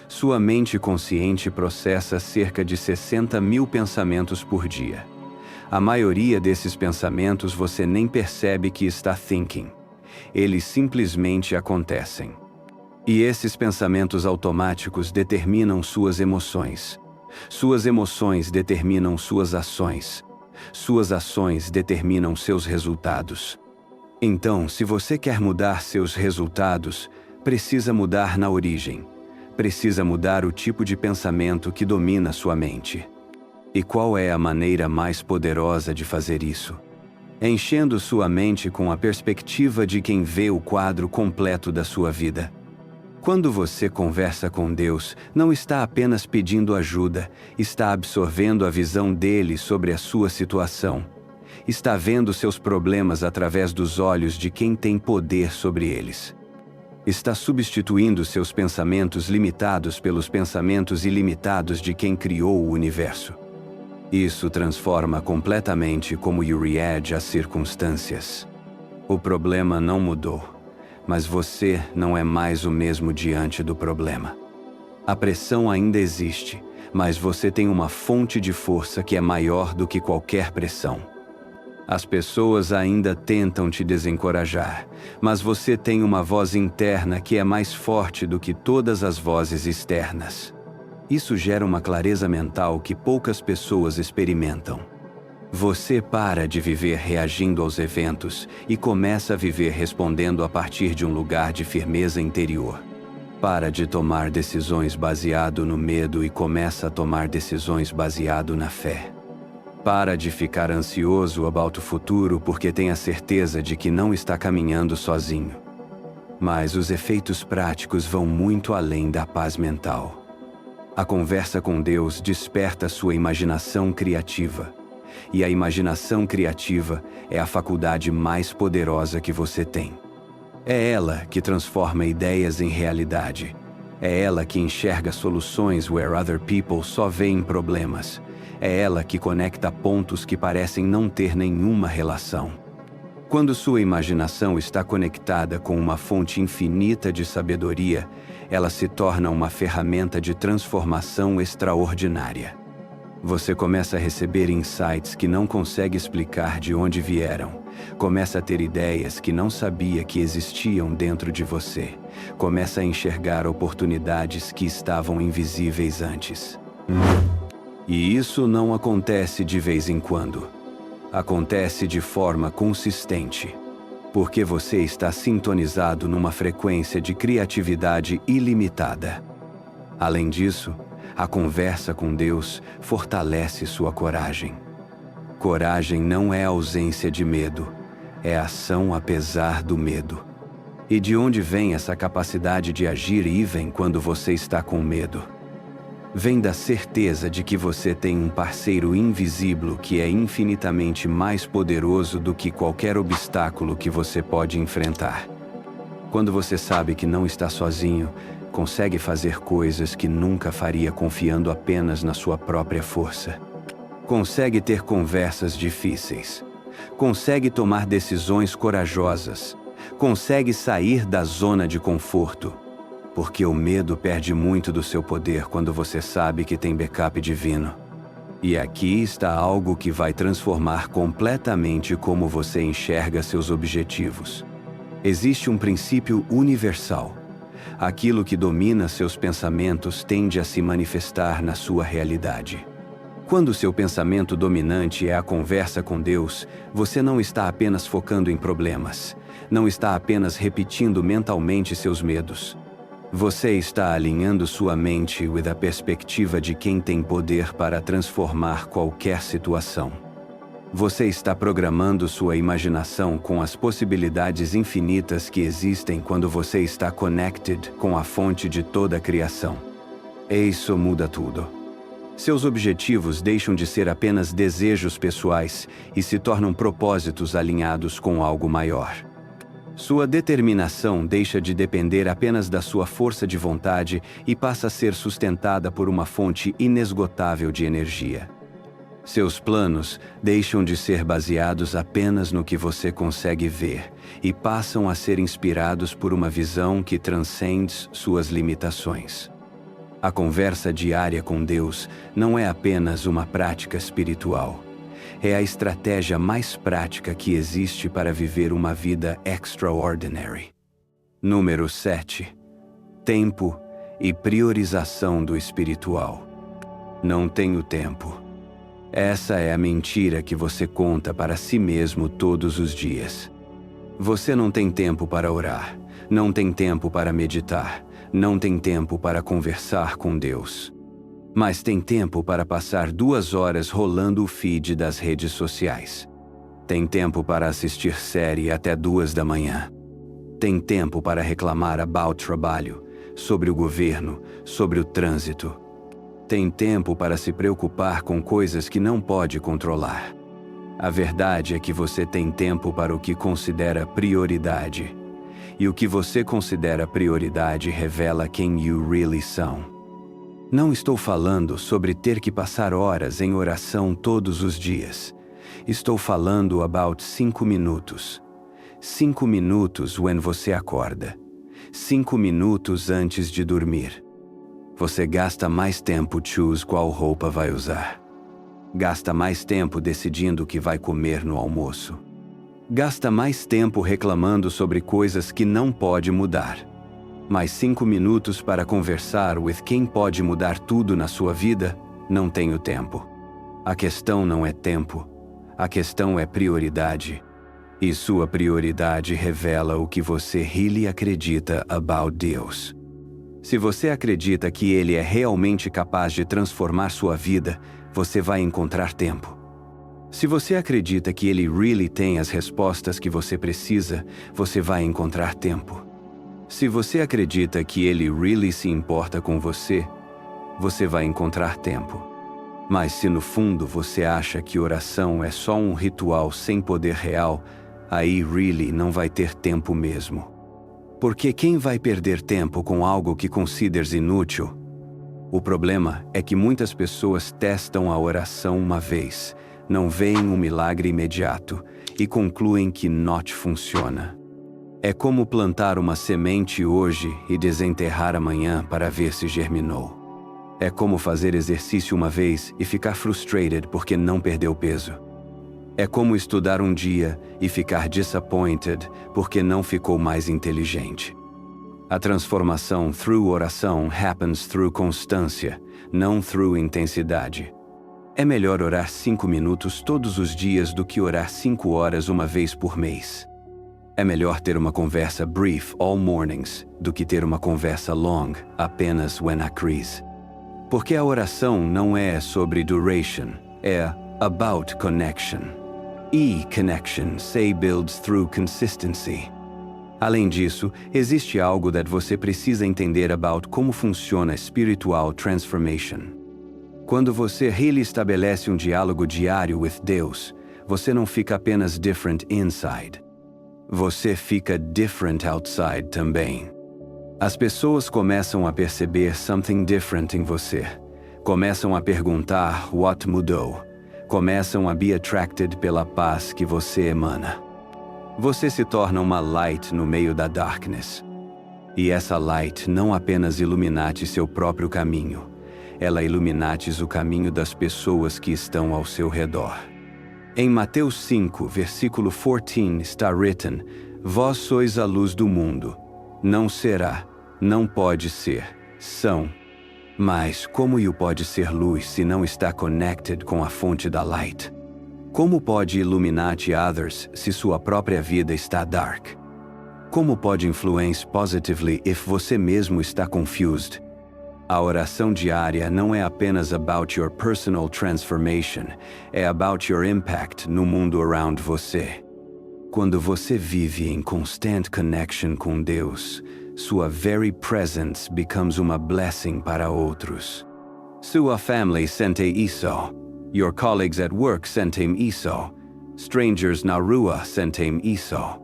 Sua mente consciente processa cerca de 60 mil pensamentos por dia. A maioria desses pensamentos você nem percebe que está thinking. Eles simplesmente acontecem. E esses pensamentos automáticos determinam suas emoções. Suas emoções determinam suas ações. Suas ações determinam seus resultados. Então, se você quer mudar seus resultados, precisa mudar na origem. Precisa mudar o tipo de pensamento que domina sua mente. E qual é a maneira mais poderosa de fazer isso? Enchendo sua mente com a perspectiva de quem vê o quadro completo da sua vida. Quando você conversa com Deus, não está apenas pedindo ajuda, está absorvendo a visão dele sobre a sua situação. Está vendo seus problemas através dos olhos de quem tem poder sobre eles. Está substituindo seus pensamentos limitados pelos pensamentos ilimitados de quem criou o universo. Isso transforma completamente como you reage às circunstâncias. O problema não mudou. Mas você não é mais o mesmo diante do problema. A pressão ainda existe, mas você tem uma fonte de força que é maior do que qualquer pressão. As pessoas ainda tentam te desencorajar, mas você tem uma voz interna que é mais forte do que todas as vozes externas. Isso gera uma clareza mental que poucas pessoas experimentam. Você para de viver reagindo aos eventos e começa a viver respondendo a partir de um lugar de firmeza interior. Para de tomar decisões baseado no medo e começa a tomar decisões baseado na fé. Para de ficar ansioso about o futuro porque tem a certeza de que não está caminhando sozinho. Mas os efeitos práticos vão muito além da paz mental. A conversa com Deus desperta sua imaginação criativa. E a imaginação criativa é a faculdade mais poderosa que você tem. É ela que transforma ideias em realidade. É ela que enxerga soluções where other people só veem problemas. É ela que conecta pontos que parecem não ter nenhuma relação. Quando sua imaginação está conectada com uma fonte infinita de sabedoria, ela se torna uma ferramenta de transformação extraordinária. Você começa a receber insights que não consegue explicar de onde vieram. Começa a ter ideias que não sabia que existiam dentro de você. Começa a enxergar oportunidades que estavam invisíveis antes. E isso não acontece de vez em quando. Acontece de forma consistente. Porque você está sintonizado numa frequência de criatividade ilimitada. Além disso, a conversa com Deus fortalece sua coragem. Coragem não é ausência de medo, é ação apesar do medo. E de onde vem essa capacidade de agir even quando você está com medo? Vem da certeza de que você tem um parceiro invisível que é infinitamente mais poderoso do que qualquer obstáculo que você pode enfrentar. Quando você sabe que não está sozinho, consegue fazer coisas que nunca faria confiando apenas na sua própria força. Consegue ter conversas difíceis. Consegue tomar decisões corajosas. Consegue sair da zona de conforto. Porque o medo perde muito do seu poder quando você sabe que tem backup divino. E aqui está algo que vai transformar completamente como você enxerga seus objetivos. Existe um princípio universal. Aquilo que domina seus pensamentos tende a se manifestar na sua realidade. Quando seu pensamento dominante é a conversa com Deus, você não está apenas focando em problemas, não está apenas repetindo mentalmente seus medos. Você está alinhando sua mente com a perspectiva de quem tem poder para transformar qualquer situação. Você está programando sua imaginação com as possibilidades infinitas que existem quando você está connected com a fonte de toda a criação. Isso muda tudo. Seus objetivos deixam de ser apenas desejos pessoais e se tornam propósitos alinhados com algo maior. Sua determinação deixa de depender apenas da sua força de vontade e passa a ser sustentada por uma fonte inesgotável de energia. Seus planos deixam de ser baseados apenas no que você consegue ver e passam a ser inspirados por uma visão que transcende suas limitações. A conversa diária com Deus não é apenas uma prática espiritual. É a estratégia mais prática que existe para viver uma vida extraordinary. Número 7. Tempo e priorização do espiritual. Não tenho tempo. Essa é a mentira que você conta para si mesmo todos os dias. Você não tem tempo para orar, não tem tempo para meditar, não tem tempo para conversar com Deus. Mas tem tempo para passar 2 horas rolando o feed das redes sociais. Tem tempo para assistir série até 2 da manhã. Tem tempo para reclamar about trabalho, sobre o governo, sobre o trânsito. Tem tempo para se preocupar com coisas que não pode controlar. A verdade é que você tem tempo para o que considera prioridade. E o que você considera prioridade revela quem you really são. Não estou falando sobre ter que passar horas em oração todos os dias. Estou falando about 5 minutos. 5 minutos quando você acorda. 5 minutos antes de dormir. Você gasta mais tempo choose qual roupa vai usar. Gasta mais tempo decidindo o que vai comer no almoço. Gasta mais tempo reclamando sobre coisas que não pode mudar. Mais 5 minutos para conversar com quem pode mudar tudo na sua vida, não tenho tempo. A questão não é tempo. A questão é prioridade. E sua prioridade revela o que você really acredita about Deus. Se você acredita que Ele é realmente capaz de transformar sua vida, você vai encontrar tempo. Se você acredita que Ele really tem as respostas que você precisa, você vai encontrar tempo. Se você acredita que Ele really se importa com você, você vai encontrar tempo. Mas se no fundo você acha que oração é só um ritual sem poder real, aí really não vai ter tempo mesmo. Porque quem vai perder tempo com algo que consideras inútil? O problema é que muitas pessoas testam a oração uma vez, não veem um milagre imediato e concluem que not funciona. É como plantar uma semente hoje e desenterrar amanhã para ver se germinou. É como fazer exercício uma vez e ficar frustrated porque não perdeu peso. É como estudar um dia e ficar disappointed porque não ficou mais inteligente. A transformação through oração happens through constância, não through intensidade. É melhor orar 5 minutos todos os dias do que orar 5 horas uma vez por mês. É melhor ter uma conversa brief all mornings do que ter uma conversa long apenas when há crise. Porque a oração não é sobre duration, é about connection. E connection say builds through consistency. Além disso, existe algo que você precisa entender about como funciona spiritual transformation. Quando você really estabelece um diálogo diário with Deus, você não fica apenas different inside. Você fica different outside também. As pessoas começam a perceber something different em você. Começam a perguntar what mudou. Começam a be attracted pela paz que você emana. Você se torna uma light no meio da darkness. E essa light não apenas ilumina seu próprio caminho. ela iluminates o caminho das pessoas que estão ao seu redor. Em Mateus 5, versículo 14 está written: Vós sois a luz do mundo. Não será, não pode ser, são. Mas como pode ser luz se não está connected com a fonte da light? Como pode iluminar-te others se sua própria vida está dark? Como pode influence positively if você mesmo está confused? A oração diária não é apenas about your personal transformation, é about your impact no mundo around você. Quando você vive em constant connection com Deus, sua very presence becomes uma blessing para outros. Sua family sente isso. Your colleagues at work sentem isso. Strangers na rua sentem isso.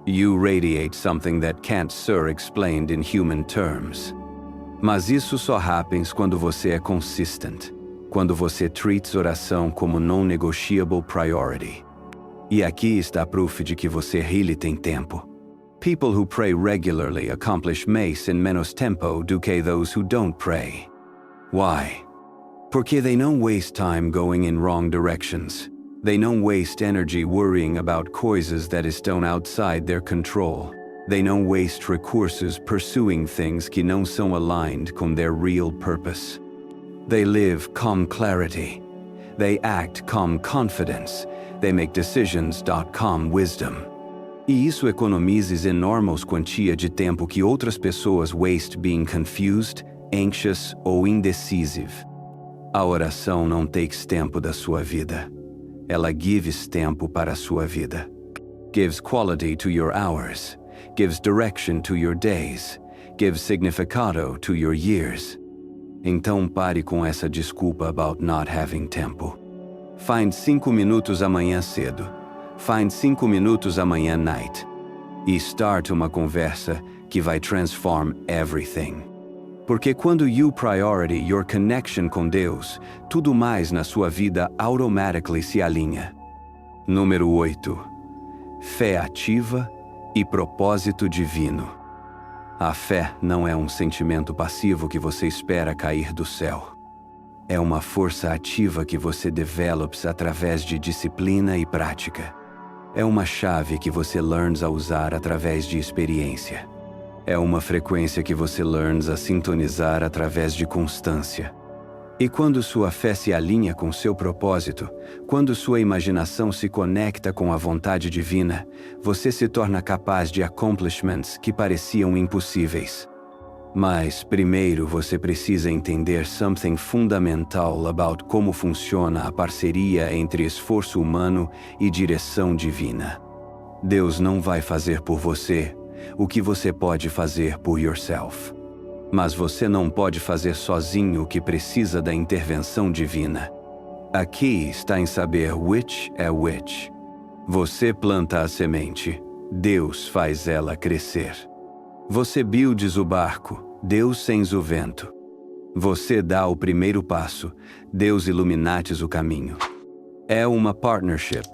You radiate something that can't be explained in human terms. Mas isso só happens quando você é consistent, quando você treats oração como non-negotiable priority. E aqui está a proof de que você really tem tempo. People who pray regularly accomplish mais in menos tempo do que those who don't pray. Why? Porque they don't waste time going in wrong directions. They don't waste energy worrying about coisas that estão outside their control. They don't waste recursos pursuing things que não são aligned com their real purpose. They live calm clarity. They act calm confidence. They make decisions calm wisdom. E isso economiza enormes quantia de tempo que outras pessoas waste being confused, anxious ou indecisive. A oração não takes tempo da sua vida. Ela gives tempo para a sua vida. Gives quality to your hours. Gives direction to your days. Gives significado to your years. Então pare com essa desculpa about not having tempo. Find 5 minutos amanhã cedo. Find 5 minutos amanhã night. E start uma conversa que vai transform everything. Porque quando you priority your connection com Deus, tudo mais na sua vida automatically se alinha. Número 8. Fé ativa e propósito divino. A fé não é um sentimento passivo que você espera cair do céu. É uma força ativa que você develops através de disciplina e prática. É uma chave que você learns a usar através de experiência. É uma frequência que você learns a sintonizar através de constância. E quando sua fé se alinha com seu propósito, quando sua imaginação se conecta com a vontade divina, você se torna capaz de accomplishments que pareciam impossíveis. Mas, primeiro, você precisa entender something fundamental about como funciona a parceria entre esforço humano e direção divina. Deus não vai fazer por você o que você pode fazer por yourself. Mas você não pode fazer sozinho o que precisa da intervenção divina. Aqui está em saber which é which. Você planta a semente, Deus faz ela crescer. Você builds o barco, Deus sends o vento. Você dá o primeiro passo, Deus iluminates o caminho. É uma partnership,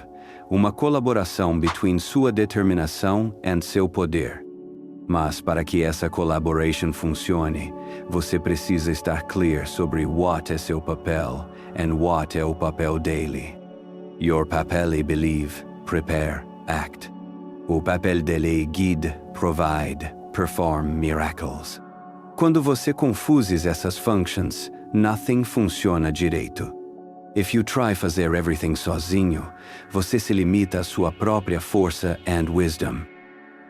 uma colaboração between sua determinação e seu poder. Mas para que essa collaboration funcione, você precisa estar clear sobre what é seu papel and what é o papel dele. Your papel é believe, prepare, act. O papel dele é guide, provide, perform miracles. Quando você confuses essas functions, nothing funciona direito. If you try fazer everything sozinho, você se limita à sua própria força and wisdom.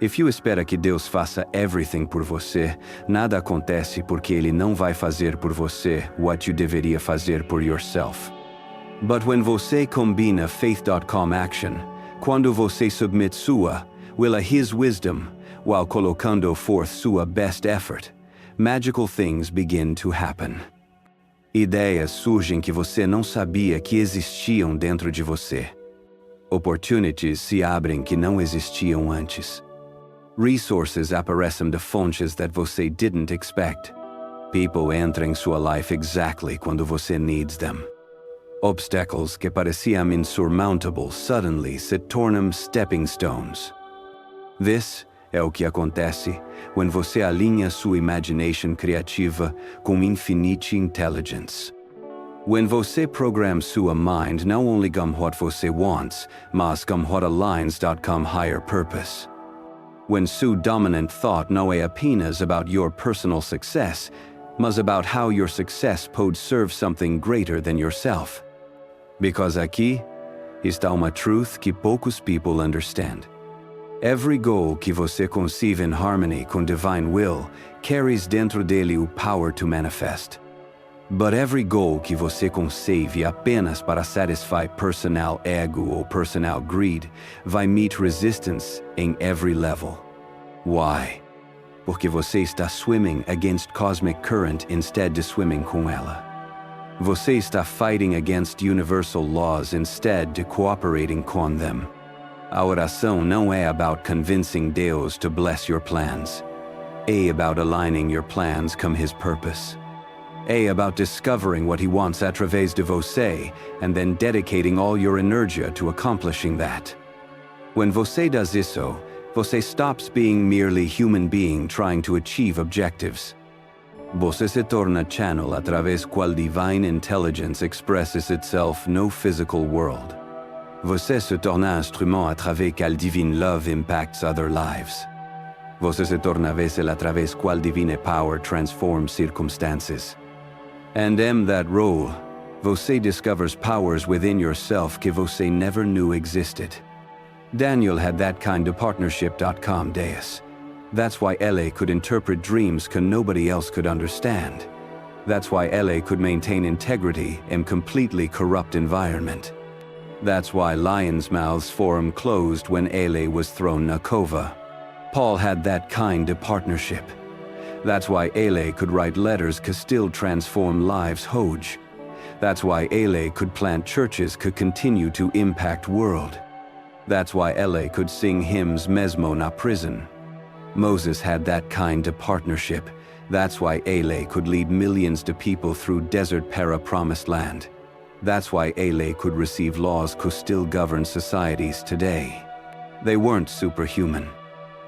If you espera que Deus faça everything por você, nada acontece porque Ele não vai fazer por você what you deveria fazer por yourself. But when você combina faith.com action, quando você submete sua will a His wisdom, while colocando forth sua best effort, magical things begin to happen. Ideias surgem que você não sabia que existiam dentro de você. Opportunities se abrem que não existiam antes. Resources aparecem de fontes that você didn't expect. People entram em sua life exactly quando você needs them. Obstacles que pareciam insurmountable suddenly se tornam stepping stones. This É o que acontece quando você alinha sua imagination criativa com infinite intelligence. When você programa sua mind não only com what você wants, mas com what aligns com higher purpose. When sua dominant thought não é apenas about your personal success, mas about how your success pode serve something greater than yourself. Because aqui está uma truth que poucos people understand. Every goal que você conceive in harmony com divine will carries dentro dele o power to manifest. But every goal que você conceive apenas para satisfy personal ego ou personal greed vai meet resistance em every level. Why? Porque você está swimming against cosmic current instead de swimming com ela. Você está fighting against universal laws instead de cooperating com them. A oração não é about convincing Deus to bless your plans. É about aligning your plans com His purpose. É about discovering what He wants através de você and then dedicating all your energia to accomplishing that. When você does isso, você stops being merely human being trying to achieve objectives. Você se torna channel através qual divine intelligence expresses itself no physical world. Você se torna instrument através qual divine love impacts other lives. Você se torna vessel através qual divine power transforms circumstances. And in that role, você discovers powers within yourself que você never knew existed. Daniel had that kind of partnership. Deus. That's why ele could interpret dreams que nobody else could understand. That's why ele could maintain integrity in completely corrupt environment. That's why lions' mouths form closed when ele was thrown na cova. Paul had that kind of partnership. That's why ele could write letters que still transform lives hoj. That's why ele could plant churches que continue to impact world. That's why ele could sing hymns mesmo na prison. Moses had that kind of partnership. That's why ele could lead millions of people through desert para promised land. That's why ele could receive laws que still govern societies today. They weren't superhuman.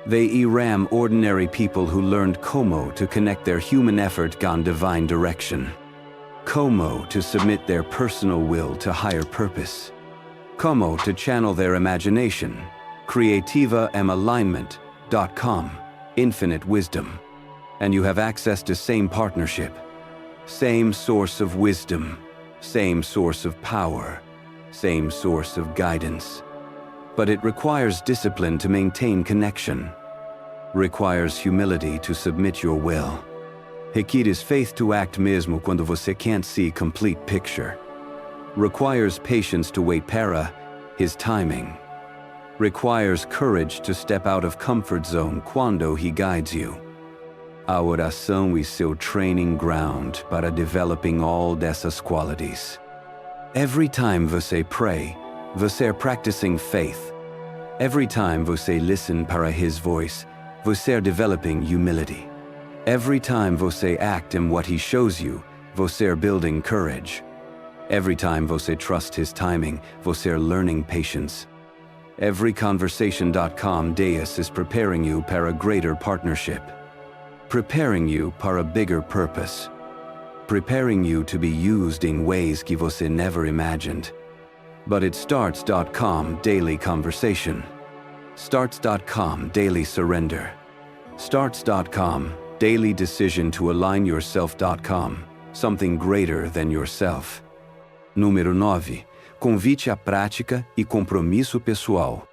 They eram ordinary people who learned como to connect their human effort con divine direction. Como to submit their personal will to higher purpose. Como to channel their imagination. Creativa and alignment.com. Infinite wisdom. And you have access to same partnership. Same source of wisdom. Same source of power. Same source of guidance. But it requires discipline to maintain connection. Requires humility to submit your will. Requires faith to act mesmo quando você can't see complete picture. Requires patience to wait para His timing. Requires courage to step out of comfort zone quando He guides you. A oração é seu training ground para developing all dessas qualities. Every time você pray, você practicing faith. Every time você listen para His voice, você developing humility. Every time você act in what He shows you, você building courage. Every time você trust His timing, você learning patience. Every conversation.com Deus is preparing you para a greater partnership. Preparing you para a bigger purpose. Preparing you to be used in ways que você never imagined. But it starts.com daily conversation. Starts.com daily surrender. Starts.com daily decision to align yourself.com, something greater than yourself. Número 9. Convite à prática e compromisso pessoal.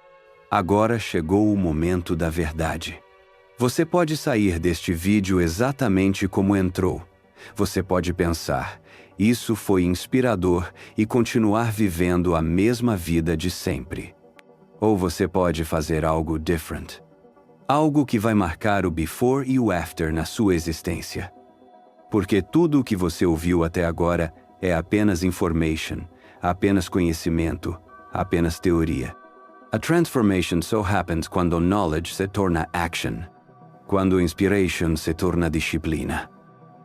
Agora chegou o momento da verdade. Você pode sair deste vídeo exatamente como entrou. Você pode pensar, isso foi inspirador e continuar vivendo a mesma vida de sempre. Ou você pode fazer algo different. Algo que vai marcar o before e o after na sua existência. Porque tudo o que você ouviu até agora é apenas information, apenas conhecimento, apenas teoria. A transformation so happens quando knowledge se torna action. Quando inspiration se torna disciplina.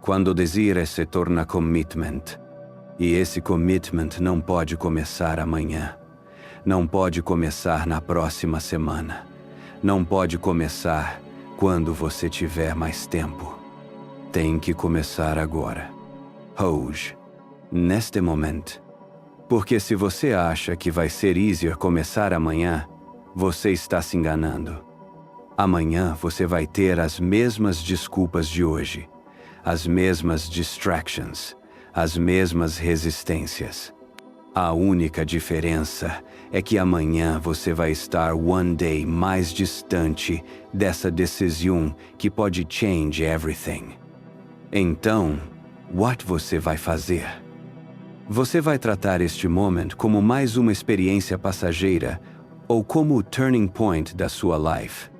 Quando desire se torna commitment. E esse commitment não pode começar amanhã. Não pode começar na próxima semana. Não pode começar quando você tiver mais tempo. Tem que começar agora. Hoje. Neste momento. Porque se você acha que vai ser easier começar amanhã, você está se enganando. Amanhã você vai ter as mesmas desculpas de hoje, as mesmas distractions, as mesmas resistências. A única diferença é que amanhã você vai estar one day mais distante dessa decisão que pode change everything. Então, what você vai fazer? Você vai tratar este moment como mais uma experiência passageira ou como o turning point da sua life?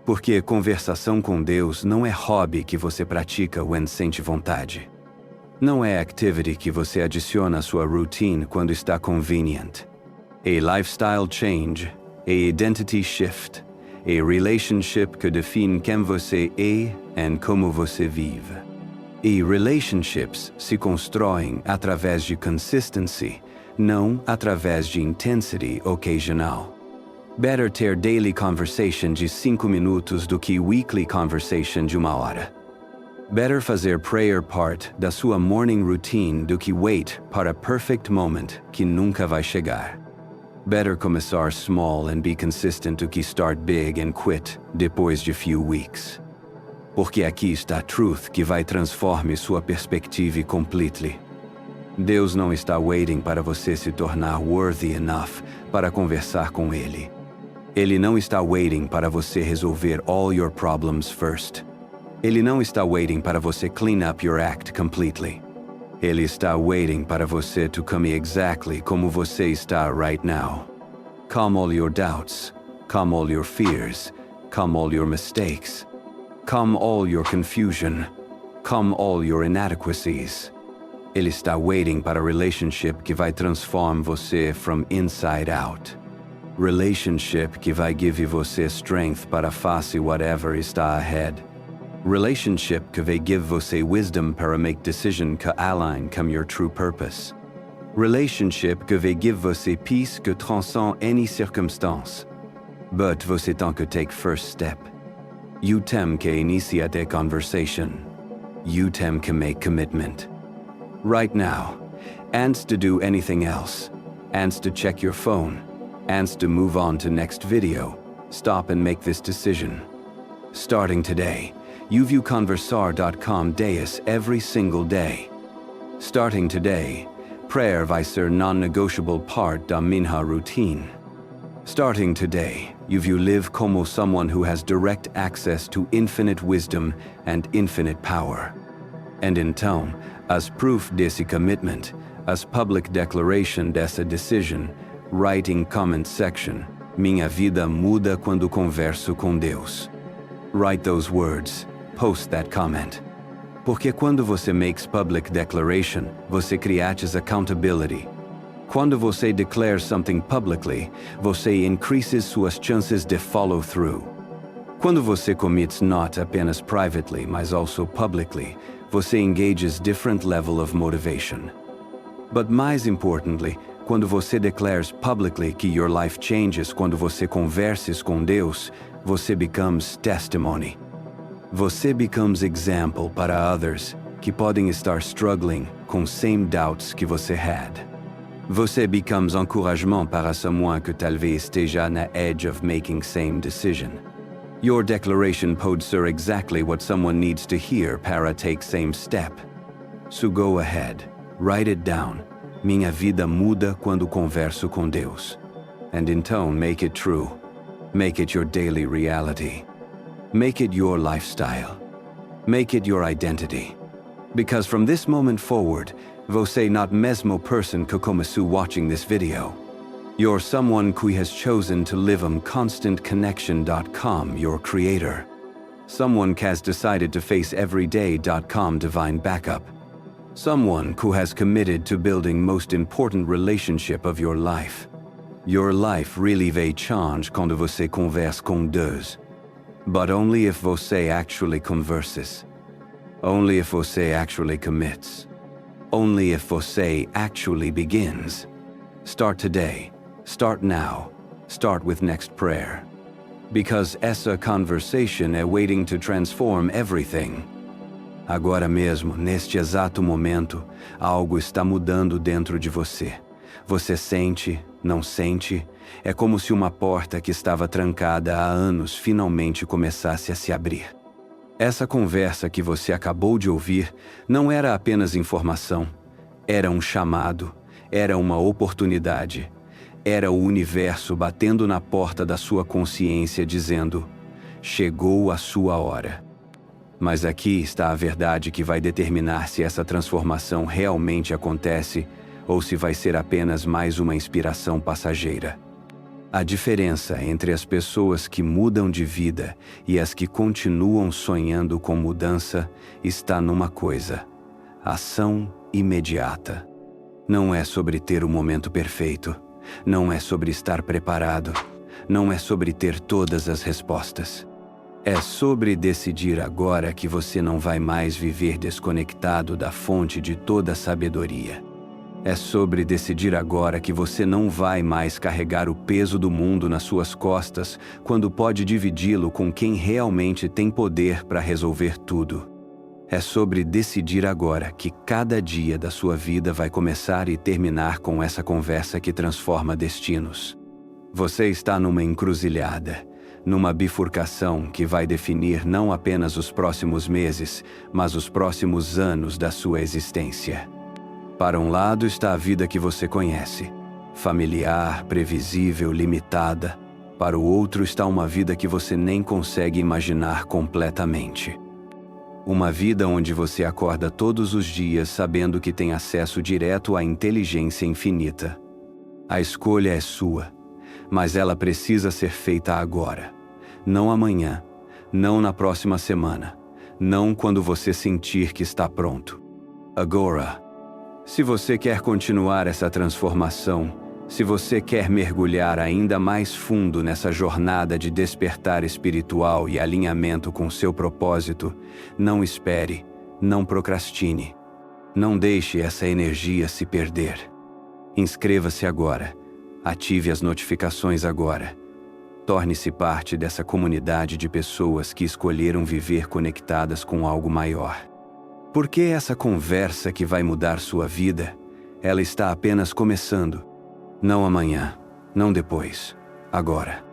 Porque conversação com Deus não é hobby que você pratica quando sente vontade. Não é activity que você adiciona à sua routine quando está convenient. A lifestyle change, a identity shift, a relationship que define quem você é e como você vive. E relationships se constroem através de consistency, não através de intensity ocasional. Better ter daily conversation de 5 minutos do que weekly conversation de 1 hora. Better fazer prayer part da sua morning routine do que wait para a perfect moment que nunca vai chegar. Better começar small and be consistent do que start big and quit depois de few weeks. Porque aqui está a truth que vai transformar sua perspectiva completely. Deus não está waiting para você se tornar worthy enough para conversar com Ele. Ele não está waiting para você resolver all your problems first. Ele não está waiting para você clean up your act completely. Ele está waiting para você to come exactly como você está right now. Calm all your doubts, calm all your fears, calm all your mistakes. Calm all your confusion. Calm all your inadequacies. Ele está waiting para a relationship que vai transformar você from inside out. Relationship que vai give você strength para face whatever está ahead. Relationship que vai give você wisdom para make decision que align com your true purpose. Relationship que vai give você peace que transcende any circumstance. But você tem que take first step. You tem que iniciar a conversation. You tem que make commitment. Right now, antes to do anything else, antes to check your phone, antes to move on to next video, stop and make this decision. Starting today, you view conversar.com dias every single day. Starting today, prayer vai ser non-negotiable part da minha routine. Starting today, you live como someone who has direct access to infinite wisdom and infinite power. And então, as proof desse commitment, as public declaration dessa decision, writing comment section, minha vida muda quando converso com Deus. Write those words, post that comment. Porque quando você makes public declaration, você creates accountability. Quando você declare something publicly, você increases suas chances de follow through. Quando você commits not apenas privately, mas also publicly, você engages different level of motivation. But mais importantly, quando você declares publicly que your life changes quando você converses com Deus, você becomes testimony. Você becomes example para others que podem estar struggling com same doubts que você had. Você becomes encouragement para someone que talvez esteja na edge of making same decision. Your declaration pode ser exactly what someone needs to hear para take same step. So go ahead, write it down. Minha vida muda quando converso com Deus. And então make it true. Make it your daily reality. Make it your lifestyle. Make it your identity. Because from this moment forward, você not mesmo person que começou watching this video. You're someone who has chosen to live on constantconnection.com, your creator. Someone who has decided to face everyday.com divine backup. Someone who has committed to building most important relationship of your life. Your life really vai change quando você conversa com Deus. But only if você actually converses. Only if você actually commits. Only if você actually begins. Start today. Start now. Start with next prayer. Because essa conversation é waiting to transform everything. Agora mesmo, neste exato momento, algo está mudando dentro de você. Você sente, não sente? É como se uma porta que estava trancada há anos finalmente começasse a se abrir. Essa conversa que você acabou de ouvir não era apenas informação. Era um chamado, era uma oportunidade. Era o universo batendo na porta da sua consciência dizendo: chegou a sua hora. Mas aqui está a verdade que vai determinar se essa transformação realmente acontece ou se vai ser apenas mais uma inspiração passageira. A diferença entre as pessoas que mudam de vida e as que continuam sonhando com mudança está numa coisa: ação imediata. Não é sobre ter o momento perfeito. Não é sobre estar preparado. Não é sobre ter todas as respostas. É sobre decidir agora que você não vai mais viver desconectado da fonte de toda a sabedoria. É sobre decidir agora que você não vai mais carregar o peso do mundo nas suas costas quando pode dividi-lo com quem realmente tem poder para resolver tudo. É sobre decidir agora que cada dia da sua vida vai começar e terminar com essa conversa que transforma destinos. Você está numa encruzilhada, numa bifurcação que vai definir não apenas os próximos meses, mas os próximos anos da sua existência. Para um lado está a vida que você conhece, familiar, previsível, limitada. Para o outro está uma vida que você nem consegue imaginar completamente. Uma vida onde você acorda todos os dias sabendo que tem acesso direto à inteligência infinita. A escolha é sua, mas ela precisa ser feita agora. Não amanhã, não na próxima semana, não quando você sentir que está pronto. Agora. Se você quer continuar essa transformação, se você quer mergulhar ainda mais fundo nessa jornada de despertar espiritual e alinhamento com seu propósito, não espere, não procrastine. Não deixe essa energia se perder. Inscreva-se agora. Ative as notificações agora. Torne-se parte dessa comunidade de pessoas que escolheram viver conectadas com algo maior. Porque essa conversa que vai mudar sua vida, ela está apenas começando. Não amanhã, não depois, agora.